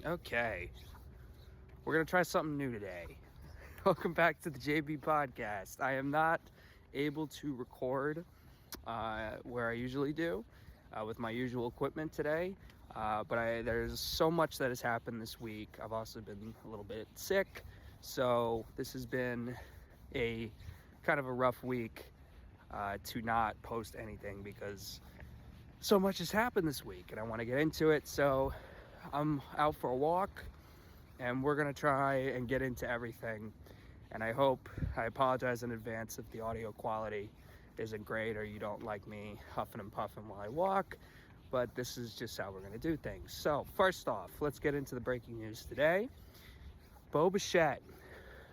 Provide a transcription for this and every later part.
Okay, we're going to try something new today. Welcome back to the JB podcast. I am not able to record where I usually do with my usual equipment today, but there's so much that has happened this week. I've also been a little bit sick, so this has been a kind of a rough week to not post anything because so much has happened this week and I want to get into it. So I'm out for a walk and we're going to try and get into everything. And I apologize in advance if the audio quality isn't great or you don't like me huffing and puffing while I walk, but this is just how we're going to do things. So first off, let's get into the breaking news today. Bichette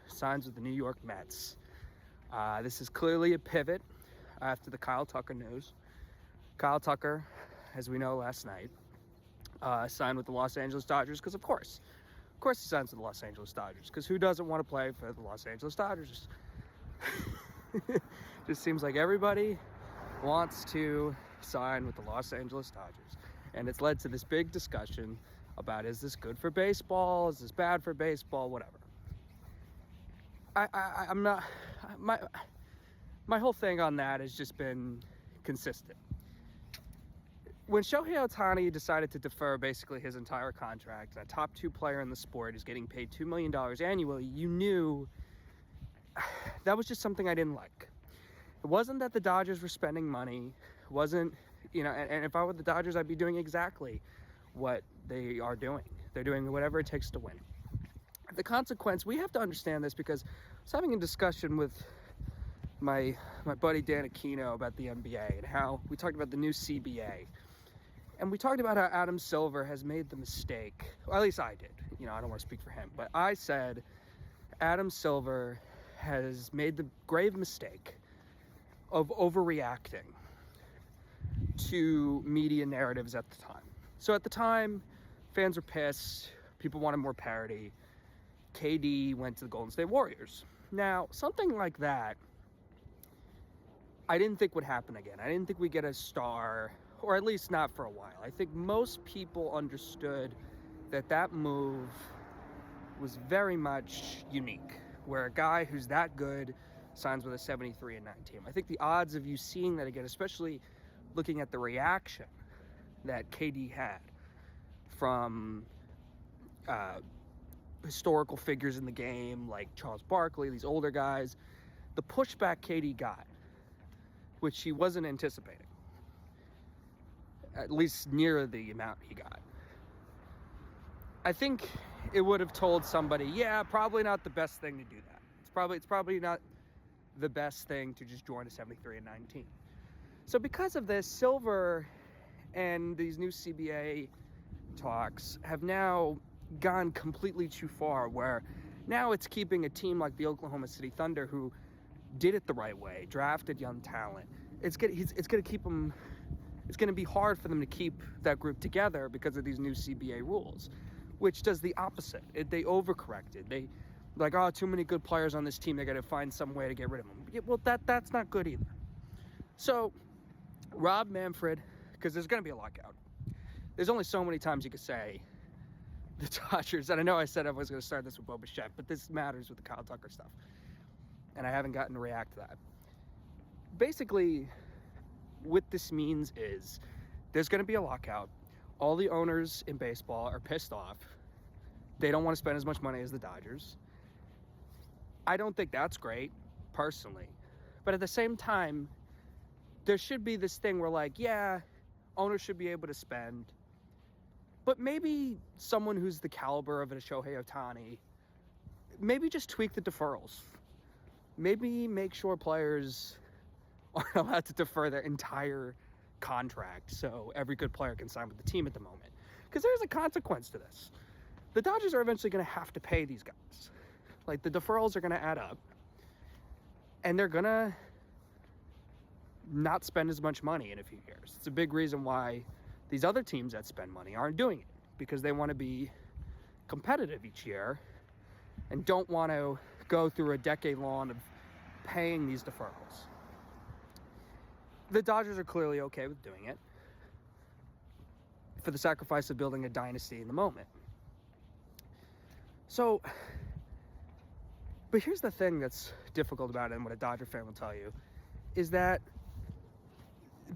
signs with the New York Mets. This is clearly a pivot after the Kyle Tucker news. Kyle Tucker, as we know last night, signed with the Los Angeles Dodgers because of course he signs with the Los Angeles Dodgers because who doesn't want to play for the Los Angeles Dodgers? Just seems like everybody wants to sign with the Los Angeles Dodgers, and it's led to this big discussion about, is this good for baseball, is this bad for baseball, whatever. I'm not, my whole thing on that has just been consistent. When Shohei Ohtani decided to defer basically his entire contract, a top 2 player in the sport is getting paid $2 million annually, you knew that was just something I didn't like. It wasn't that the Dodgers were spending money. It wasn't, and if I were the Dodgers, I'd be doing exactly what they are doing. They're doing whatever it takes to win. The consequence, we have to understand this because I was having a discussion with my buddy Dan Aquino about the NBA and how we talked about the new CBA. And we talked about how Adam Silver has made the mistake, or at least I did. I don't want to speak for him, but I said Adam Silver has made the grave mistake of overreacting to media narratives at the time. So at the time, fans were pissed. People wanted more parity. KD went to the Golden State Warriors. Now, something like that, I didn't think would happen again. I didn't think we'd get a star, or at least not for a while. I think most people understood that move was very much unique, where a guy who's that good signs with a 73-9 team. I think the odds of you seeing that again, especially looking at the reaction that KD had from historical figures in the game like Charles Barkley, these older guys, the pushback KD got, which he wasn't anticipating, at least near the amount he got. I think it would have told somebody, yeah, probably not the best thing to do that. It's probably not the best thing to just join a 73-9 team. So because of this, Silver and these new CBA talks have now gone completely too far, where now it's keeping a team like the Oklahoma City Thunder, who did it the right way, drafted young talent. It's going to keep them. It's going to be hard for them to keep that group together because of these new CBA rules, which does the opposite. They overcorrected. They too many good players on this team. They got to find some way to get rid of them. Yeah, well, that's not good either. So Rob Manfred, because there's going to be a lockout. There's only so many times you could say the Dodgers, and I know I said I was going to start this with Bichette, but this matters with the Kyle Tucker stuff, and I haven't gotten to react to that. Basically, what this means is there's going to be a lockout. All the owners in baseball are pissed off. They don't want to spend as much money as the Dodgers. I don't think that's great, personally. But at the same time, there should be this thing where, yeah, owners should be able to spend, but maybe someone who's the caliber of a Shohei Ohtani, maybe just tweak the deferrals. Maybe make sure players aren't allowed to defer their entire contract so every good player can sign with the team at the moment. Because there's a consequence to this. The Dodgers are eventually going to have to pay these guys. The deferrals are going to add up, and they're going to not spend as much money in a few years. It's a big reason why these other teams that spend money aren't doing it, because they want to be competitive each year and don't want to go through a decade long of paying these deferrals. The Dodgers are clearly okay with doing it for the sacrifice of building a dynasty in the moment. So, but here's the thing that's difficult about it, and what a Dodger fan will tell you, is that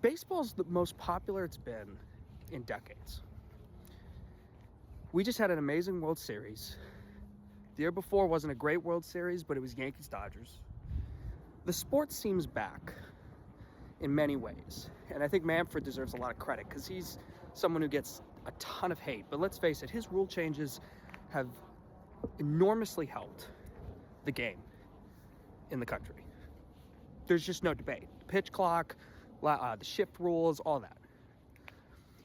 baseball's the most popular it's been in decades. We just had an amazing World Series. The year before wasn't a great World Series, but it was Yankees-Dodgers. The sport seems back in many ways. And I think Manfred deserves a lot of credit because he's someone who gets a ton of hate. But let's face it, his rule changes have enormously helped the game in the country. There's just no debate. The pitch clock, the shift rules, all that.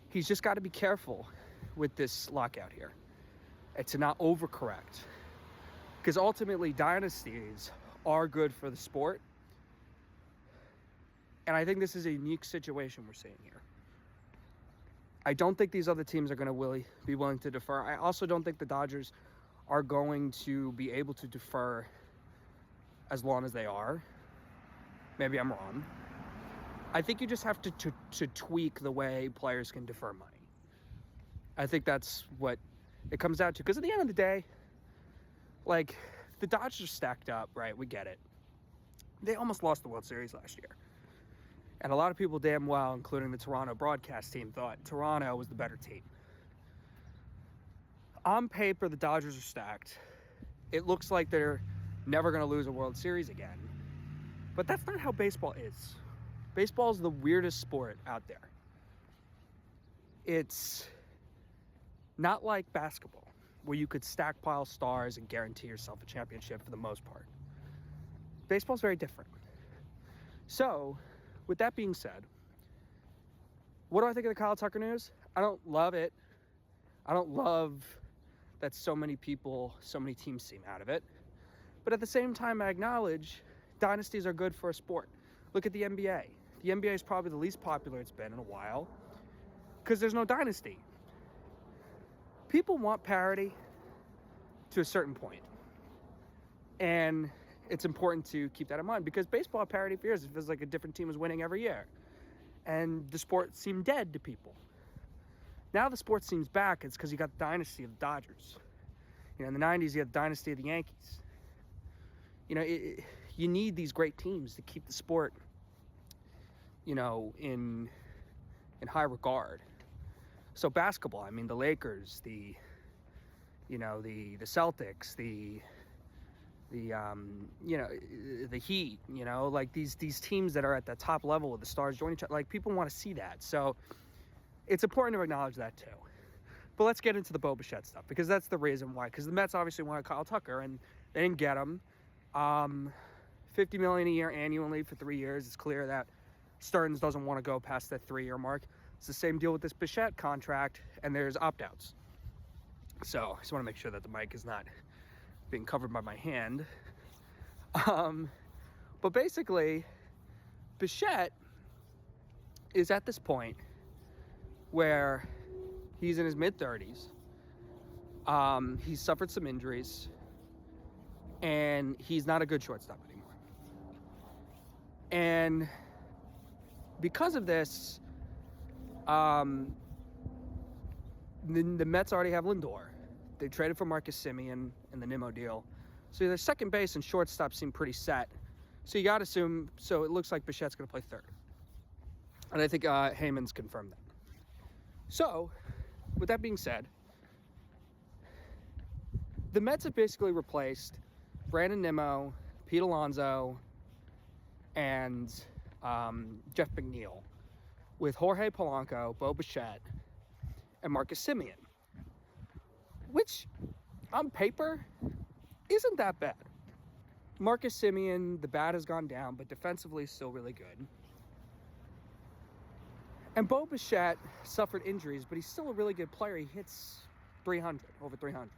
He's just got to be careful with this lockout here and to not overcorrect, because ultimately dynasties are good for the sport, and I think this is a unique situation we're seeing here. I don't think these other teams are going to be willing to defer. I also don't think the Dodgers are going to be able to defer as long as they are. Maybe I'm wrong. I think you just have to tweak the way players can defer money. I think that's what it comes down to. Because at the end of the day, like, the Dodgers are stacked up, right? We get it. They almost lost the World Series last year. And a lot of people damn well, including the Toronto broadcast team, thought Toronto was the better team. On paper, the Dodgers are stacked. It looks like they're never going to lose a World Series again. But that's not how baseball is. Baseball is the weirdest sport out there. It's not like basketball, where you could stockpile stars and guarantee yourself a championship for the most part. Baseball's very different. So, with that being said, what do I think of the Kyle Tucker news? I don't love it. I don't love that so many teams seem out of it. But at the same time, I acknowledge dynasties are good for a sport. Look at the NBA. The NBA is probably the least popular it's been in a while because there's no dynasty. People want parity to a certain point. And it's important to keep that in mind because baseball had parity for years. It feels like a different team was winning every year. And the sport seemed dead to people. Now the sport seems back. It's because you got the dynasty of the Dodgers. You know, in the 90s, you had the dynasty of the Yankees. You know, you need these great teams to keep the sport, you know, in high regard. So basketball, I mean, the Lakers, the Celtics, the Heat, you know, like these teams that are at the top level with the stars join each other. Like, people want to see that. So it's important to acknowledge that too. But let's get into the Bichette stuff because that's the reason why. Because the Mets obviously wanted Kyle Tucker and they didn't get him. $50 million a year annually for 3 years. It's clear that Stearns doesn't want to go past that 3-year mark. It's the same deal with this Bichette contract, and there's opt-outs. So I just want to make sure that the mic is not being covered by my hand. But basically, Bichette is at this point where he's in his mid-30s. He's suffered some injuries, and he's not a good shortstop anymore. And because of this, the Mets already have Lindor. They traded for Marcus Semien in the Nimmo deal. So their second base and shortstop seem pretty set. So you got to assume, so it looks like Bichette's going to play third. And I think Heyman's confirmed that. So, with that being said, the Mets have basically replaced Brandon Nimmo, Pete Alonso, and Jeff McNeil with Jorge Polanco, Bo Bichette, and Marcus Semien, which on paper isn't that bad. Marcus Semien, the bat has gone down, but defensively is still really good. And Bo Bichette suffered injuries, but he's still a really good player. He hits 300, over 300,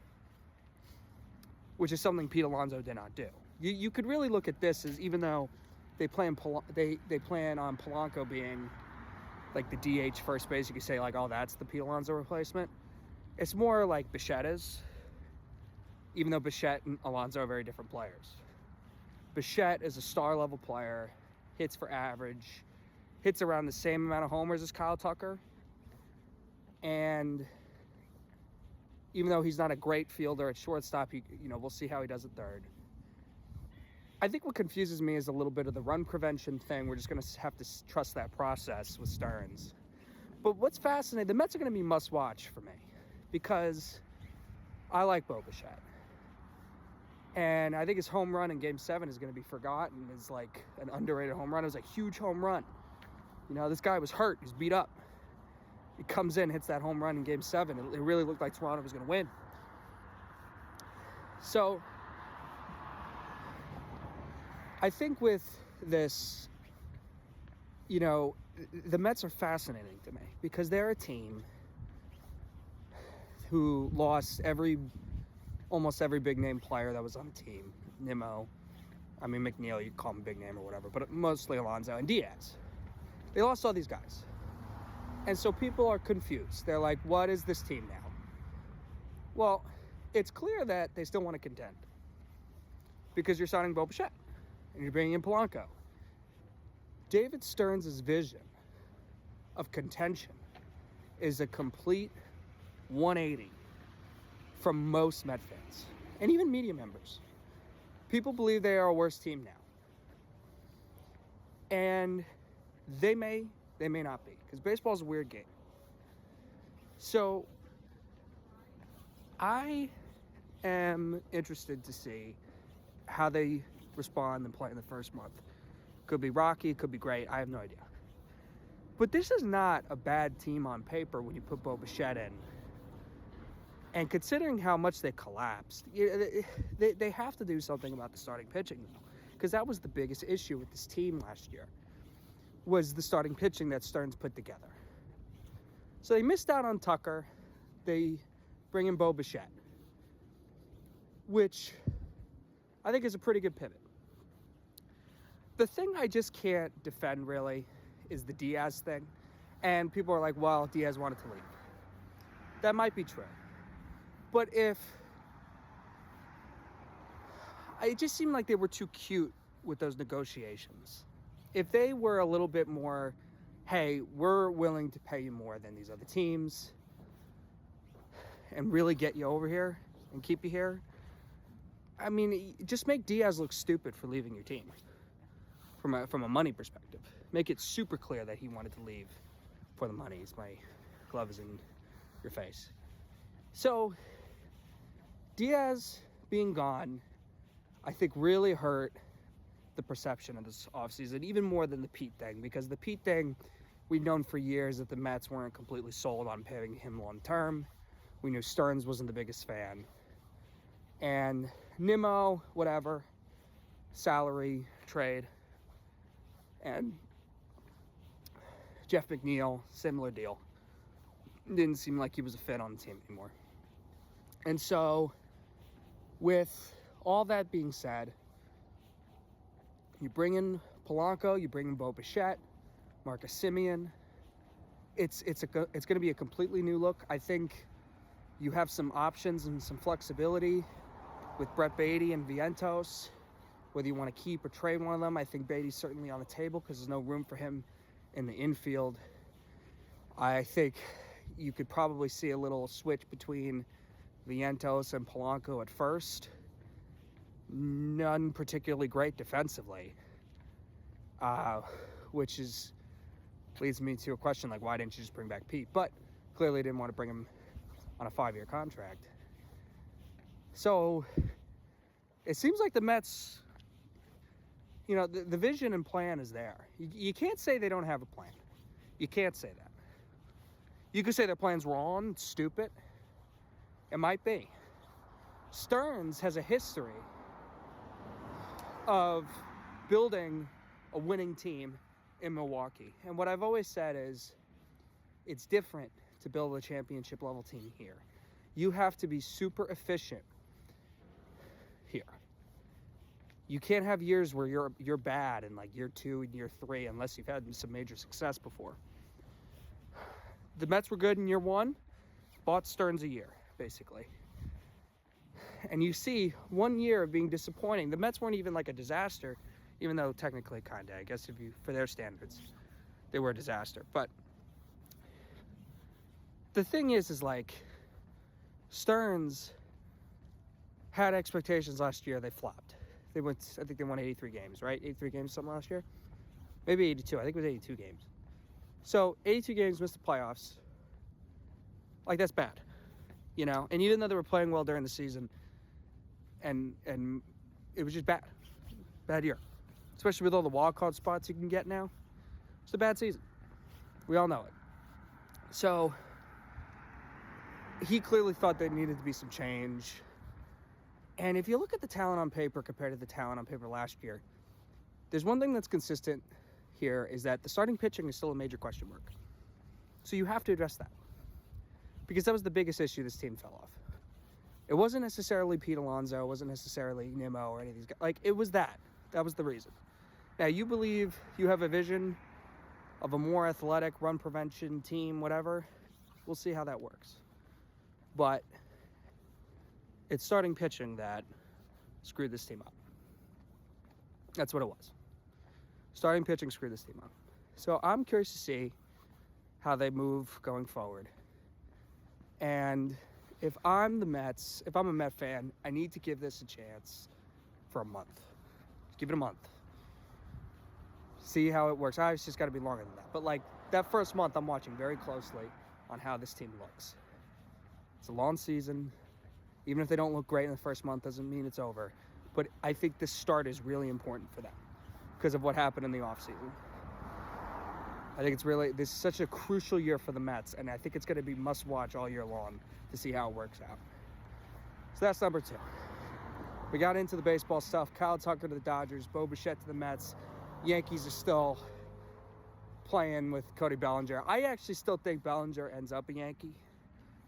which is something Pete Alonso did not do. You could really look at this as, even though they plan on Polanco being like the DH first base, you could say like, oh, that's the Pete Alonso replacement. It's more like Bichette is, even though Bichette and Alonso are very different players. Bichette is a star level player, hits for average, hits around the same amount of homers as Kyle Tucker. And, even though he's not a great fielder at shortstop, we'll see how he does at third. I think what confuses me is a little bit of the run prevention thing. We're just going to have to trust that process with Stearns. But what's fascinating, the Mets are going to be must-watch for me because I like Bichette. And I think his home run in Game 7 is going to be forgotten as like an underrated home run. It was a huge home run. This guy was hurt. He's beat up. He comes in, hits that home run in Game 7. It really looked like Toronto was going to win. So I think with this, the Mets are fascinating to me because they're a team who lost almost every big name player that was on the team. Nimmo, McNeil, you call him big name or whatever, but mostly Alonso and Diaz. They lost all these guys. And so people are confused. They're like, what is this team now? Well, it's clear that they still want to contend because you're signing Bichette and you're bringing in Polanco. David Stearns' vision of contention is a complete 180 from most Met fans and even media members. People believe they are a worse team now. And they may not be, because baseball is a weird game. So I am interested to see how they respond and play in the first month. Could be rocky, could be great, I have no idea. But this is not a bad team on paper when you put Bichette in. And considering how much they collapsed, they have to do something about the starting pitching, because that was the biggest issue with this team last year, was the starting pitching that Stearns put together. So they missed out on Tucker. They bring in Bichette, which I think is a pretty good pivot. The thing I just can't defend really is the Diaz thing. And people are like, well, Diaz wanted to leave. That might be true. But it just seemed like they were too cute with those negotiations. If they were a little bit more, hey, we're willing to pay you more than these other teams and really get you over here and keep you here, just make Diaz look stupid for leaving your team from a money perspective. Make it super clear that he wanted to leave for the money. My glove is in your face. So Diaz being gone, I think really hurt the perception of this offseason, even more than the Pete thing, because the Pete thing, we've known for years that the Mets weren't completely sold on paying him long term. We knew Stearns wasn't the biggest fan. And Nimmo, whatever, salary, trade. And Jeff McNeil, similar deal. Didn't seem like he was a fit on the team anymore. And so, with all that being said, you bring in Polanco, you bring in Bichette, Marcus Semien. It's going to be a completely new look. I think you have some options and some flexibility with Brett Beatty and Vientos, whether you want to keep or trade one of them. I think Beatty's certainly on the table because there's no room for him in the infield. I think you could probably see a little switch between Vientos and Polanco at first. None particularly great defensively, which leads me to a question like, why didn't you just bring back Pete? But clearly didn't want to bring him on a 5-year contract. So it seems like the Mets, the vision and plan is there. You can't say they don't have a plan. You can't say that. You could say their plan's wrong, it's stupid. It might be. Stearns has a history of building a winning team in Milwaukee. And what I've always said is it's different to build a championship level team here. You have to be super efficient here. You can't have years where you're bad in like year 2 and year 3 unless you've had some major success before. The Mets were good in year 1, bought Stearns a year, basically. And you see 1 year of being disappointing. The Mets weren't even like a disaster, even though technically kind of, I guess for their standards, they were a disaster. But the thing is like, Stearns had expectations last year. They flopped. I think they won 83 games, right? 83 games something last year? Maybe 82. I think it was 82 games. So 82 games, missed the playoffs. Like, that's bad, And even though they were playing well during the season, and it was just bad year, especially with all the wild card spots you can get now. It's a bad season. We all know it. So he clearly thought there needed to be some change. And if you look at the talent on paper compared to the talent on paper last year, there's one thing that's consistent here is that the starting pitching is still a major question mark. So you have to address that, because that was the biggest issue this team fell off. It wasn't necessarily Pete Alonso, it wasn't necessarily Nimmo or any of these guys. Like, it was that. That was the reason. Now, you believe you have a vision of a more athletic run prevention team, whatever. We'll see how that works. But it's starting pitching that screwed this team up. That's what it was. Starting pitching screwed this team up. So I'm curious to see how they move going forward. And if I'm a Met fan, I need to give this a chance for a month. Give it a month. See how it works. Obviously, it's got to be longer than that. But, like, that first month, I'm watching very closely on how this team looks. It's a long season. Even if they don't look great in the first month, doesn't mean it's over. But I think this start is really important for them because of what happened in the offseason. I think this is such a crucial year for the Mets, and I think it's going to be must-watch all year long to see how it works out. So that's number 2. We got into the baseball stuff. Kyle Tucker to the Dodgers, Bichette to the Mets. Yankees are still playing with Cody Bellinger. I actually still think Bellinger ends up a Yankee,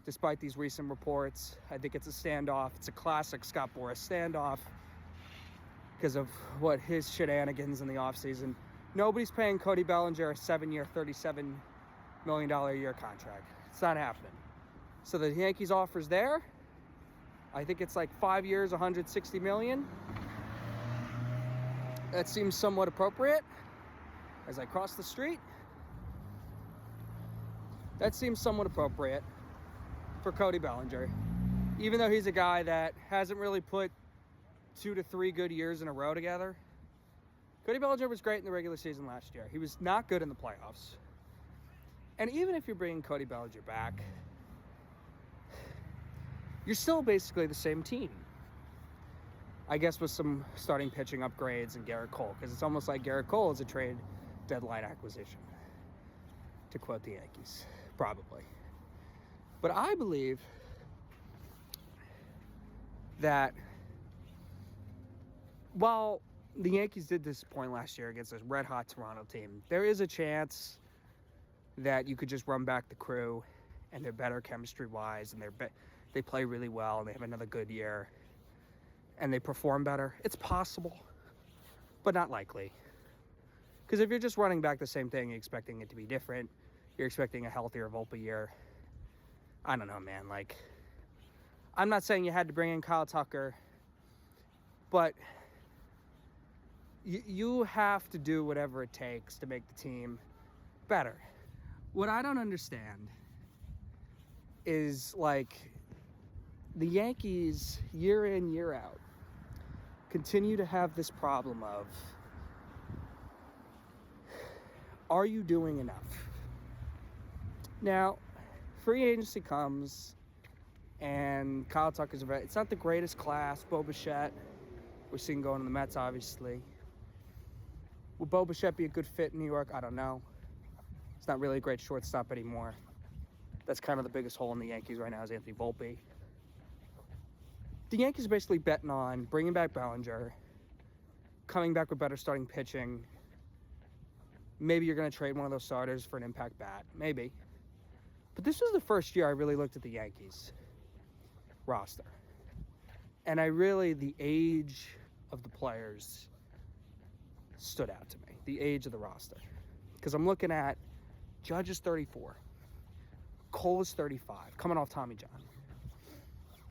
despite these recent reports. I think it's a standoff. It's a classic Scott Boras standoff because of what his shenanigans in the offseason. Nobody's paying Cody Bellinger a 7-year, $37 million a year contract. It's not happening. So the Yankees offer's there. I think it's like 5 years, $160 million. That seems somewhat appropriate. As I cross the street, that seems somewhat appropriate for Cody Bellinger, even though he's a guy that hasn't really put 2 to 3 good years in a row together. Cody Bellinger was great in the regular season last year. He was not good in the playoffs. And even if you're bringing Cody Bellinger back, you're still basically the same team. I guess with some starting pitching upgrades and Garrett Cole, because it's almost like Garrett Cole is a trade deadline acquisition, to quote the Yankees, probably. But I believe that while the Yankees did disappoint last year against this red-hot Toronto team, there is a chance that you could just run back the crew and they're better chemistry-wise and they play really well and they have another good year and they perform better. It's possible, but not likely. Because if you're just running back the same thing, you're expecting it to be different, you're expecting a healthier Volpe year, I don't know, man. Like, I'm not saying you had to bring in Kyle Tucker, but you have to do whatever it takes to make the team better. What I don't understand is, like, the Yankees, year in, year out, continue to have this problem of, are you doing enough? Now, free agency comes, and Kyle Tucker's it's not the greatest class. Bichette, we're seeing going to the Mets, obviously. Will Bichette be a good fit in New York? I don't know. It's not really a great shortstop anymore. That's kind of the biggest hole in the Yankees right now is Anthony Volpe. The Yankees are basically betting on bringing back Bellinger, coming back with better starting pitching. Maybe you're going to trade one of those starters for an impact bat. Maybe. But this was the first year I really looked at the Yankees roster. And the age of the players stood out to me. The age of the roster. Because I'm looking at Judge is 34. Cole is 35, coming off Tommy John.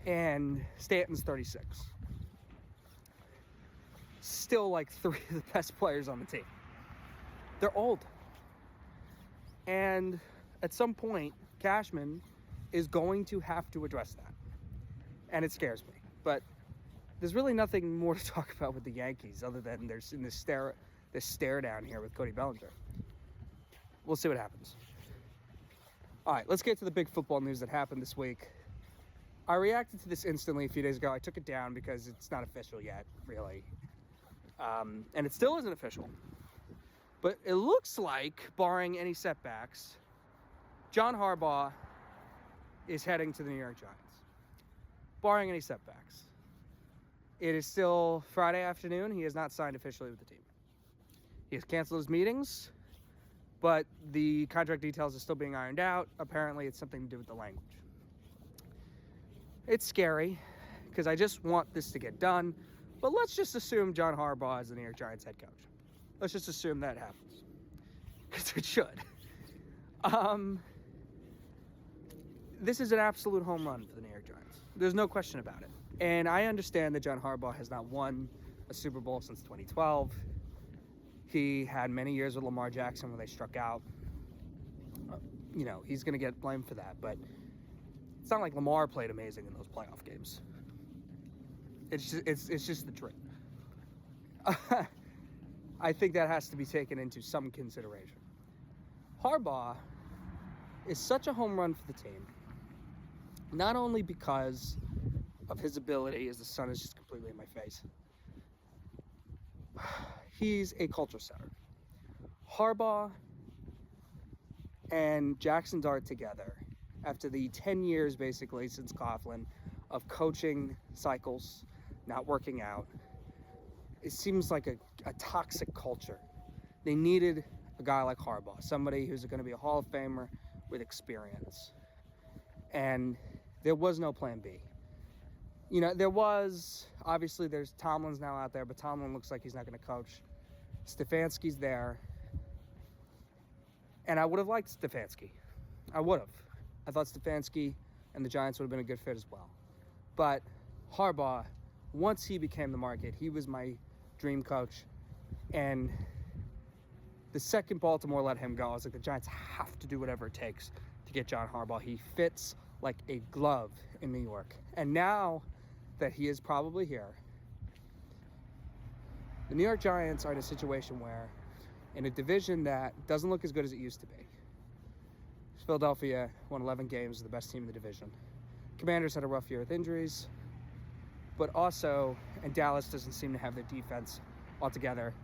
And Stanton's 36. Still like 3 of the best players on the team. They're old. And at some point, Cashman is going to have to address that. and it scares me. But there's really nothing more to talk about with the Yankees other than there's in this stare down here with Cody Bellinger. We'll see what happens. All right, let's get to the big football news that happened this week. I reacted to this instantly a few days ago. I took it down because it's not official yet, really. And it still isn't official. But it looks like, barring any setbacks, John Harbaugh is heading to the New York Giants. Barring any setbacks. It is still Friday afternoon. He has not signed officially with the team. He has canceled his meetings, but the contract details are still being ironed out. Apparently, it's something to do with the language. It's scary because I just want this to get done, but let's just assume John Harbaugh is the New York Giants head coach. Let's just assume that happens because it should. This is an absolute home run for the New York Giants. There's no question about it. And I understand that John Harbaugh has not won a Super Bowl since 2012. He had many years with Lamar Jackson where they struck out. He's going to get blamed for that. But it's not like Lamar played amazing in those playoff games. It's just the truth. I think that has to be taken into some consideration. Harbaugh is such a home run for the team, not only because of his ability, as the sun is just completely in my face. He's a culture setter. Harbaugh and Jackson Dart together, after the 10 years basically since Coughlin of coaching cycles not working out, it seems like a toxic culture. They needed a guy like Harbaugh, somebody who's going to be a Hall of Famer with experience. And there was no plan B. There's Tomlin's now out there, but Tomlin looks like he's not going to coach. Stefanski's there. And I would have liked Stefanski. I would have. I thought Stefanski and the Giants would have been a good fit as well. But Harbaugh, once he became the market, he was my dream coach. And the second Baltimore let him go, I was like, the Giants have to do whatever it takes to get John Harbaugh. He fits like a glove in New York. And now that he is probably here, the New York Giants are in a situation where, in a division that doesn't look as good as it used to be, Philadelphia won 11 games, the best team in the division. Commanders had a rough year with injuries, but also, and Dallas doesn't seem to have their defense altogether,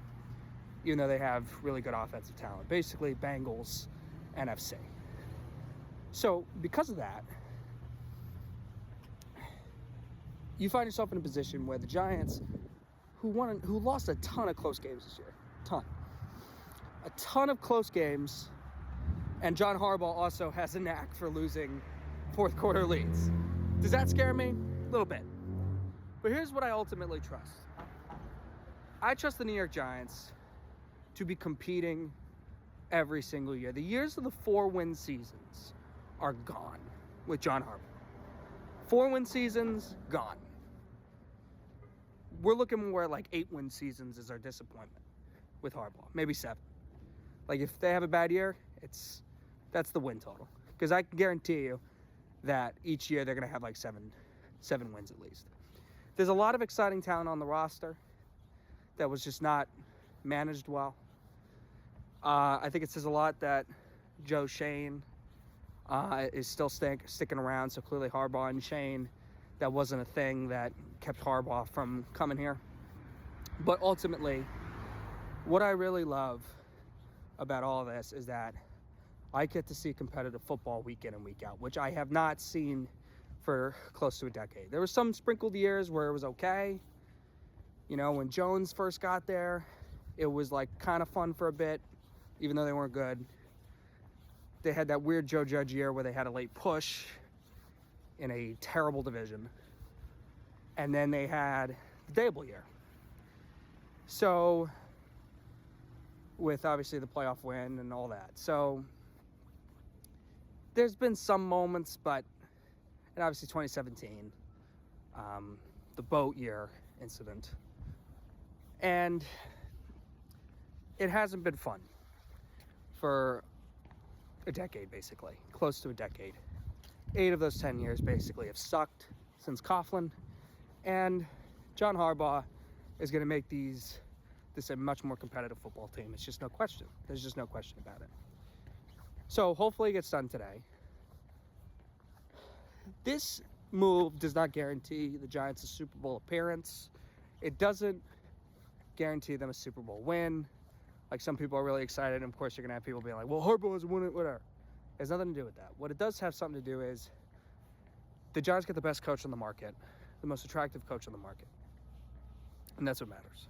even though they have really good offensive talent. Basically, Bengals, NFC. So, because of that, you find yourself in a position where the Giants, who lost a ton of close games this year, a ton of close games, and John Harbaugh also has a knack for losing fourth quarter leads. Does that scare me? A little bit. But here's what I ultimately trust. I trust the New York Giants to be competing every single year. The years of the 4-win seasons are gone with John Harbaugh. 4-win seasons, gone. We're looking more like 8-win seasons is our disappointment with Harbaugh. Maybe 7. Like, if they have a bad year, that's the win total. Because I can guarantee you that each year they're going to have like 7 wins at least. There's a lot of exciting talent on the roster that was just not managed well. I think it says a lot that Joe Shane is still sticking around. So clearly Harbaugh and Shane, that wasn't a thing that kept Harbaugh from coming here. But ultimately, what I really love about all of this is that I get to see competitive football week in and week out, which I have not seen for close to a decade. There were some sprinkled years where it was okay. When Jones first got there, it was like kind of fun for a bit, even though they weren't good. They had that weird Joe Judge year where they had a late push in a terrible division. And then they had the Dable year. So, with obviously the playoff win and all that. So, there's been some moments, and obviously 2017, the boat year incident. And it hasn't been fun for a decade, basically, close to a decade. 8 of those 10 years basically have sucked since Coughlin. And John Harbaugh is going to make this a much more competitive football team. It's just no question. There's just no question about it. So hopefully it gets done today. This move does not guarantee the Giants a Super Bowl appearance. It doesn't guarantee them a Super Bowl win. Like, some people are really excited, and of course you're going to have people being like, well, Harbaugh hasn't won it, whatever. It has nothing to do with that. What it does have something to do is the Giants get the best coach on the market, the most attractive coach on the market. And that's what matters.